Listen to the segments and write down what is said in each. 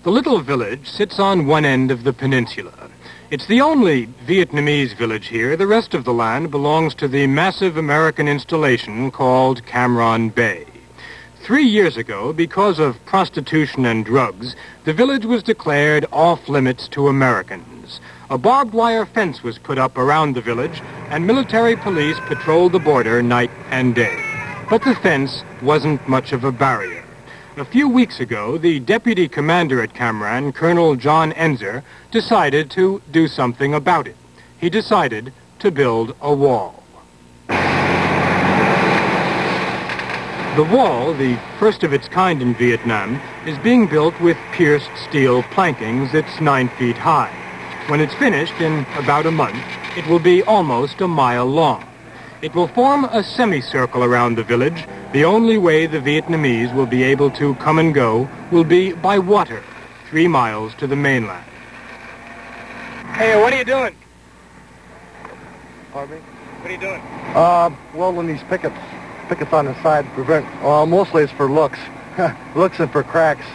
The little village sits on one end of the peninsula. It's the only Vietnamese village here. The rest of the land belongs to the massive American installation called Cam Ranh Bay. 3 years ago, because of prostitution and drugs, the village was declared off-limits to Americans. A barbed wire fence was put up around the village, and military police patrolled the border night and day. But the fence wasn't much of a barrier. A few weeks ago, the deputy commander at Cam Ranh, Colonel John Enzer, decided to do something about it. He decided to build a wall. The wall, the first of its kind in Vietnam, is being built with pierced steel plankings that's 9 feet high. When it's finished, in about a month, it will be almost a mile long. It will form a semicircle around the village. The only way the Vietnamese will be able to come and go will be by water, 3 miles to the mainland. Hey, what are you doing? Pardon me? What are you doing? Welding these pickets on the side to prevent, mostly it's for looks. Looks and for cracks.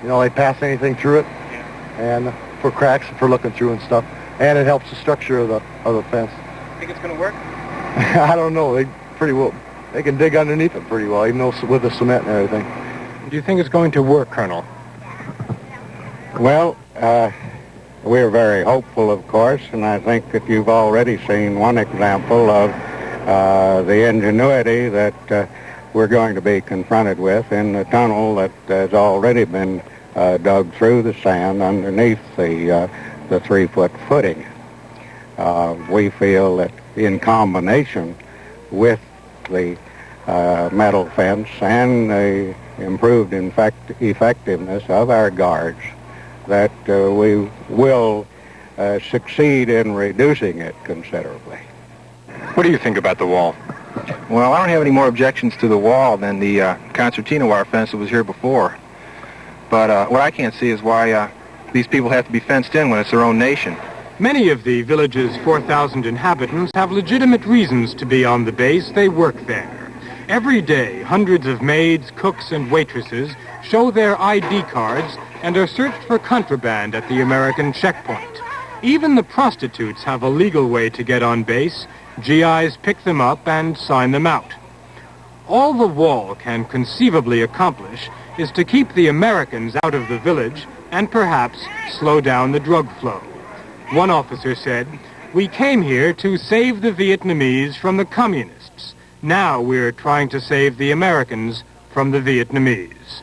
You know, they pass anything through it. Yeah. And for cracks, for looking through and stuff. And it helps the structure of the fence. Think it's going to work? I don't know. They can dig underneath it pretty well, even though with the cement and everything. Do you think it's going to work, Colonel? Well, we're very hopeful, of course, and I think that you've already seen one example of the ingenuity that we're going to be confronted with in the tunnel that has already been dug through the sand underneath the 3-foot footing. We feel that in combination with the metal fence and the improved effectiveness of our guards, that we will succeed in reducing it considerably. What do you think about the wall? Well, I don't have any more objections to the wall than the concertina wire fence that was here before. But what I can't see is why these people have to be fenced in when it's their own nation. Many of the village's 4,000 inhabitants have legitimate reasons to be on the base. They work there. Every day, hundreds of maids, cooks, and waitresses show their ID cards and are searched for contraband at the American checkpoint. Even the prostitutes have a legal way to get on base. GIs pick them up and sign them out. All the wall can conceivably accomplish is to keep the Americans out of the village and perhaps slow down the drug flow. One officer said, "We came here to save the Vietnamese from the communists. Now we're trying to save the Americans from the Vietnamese."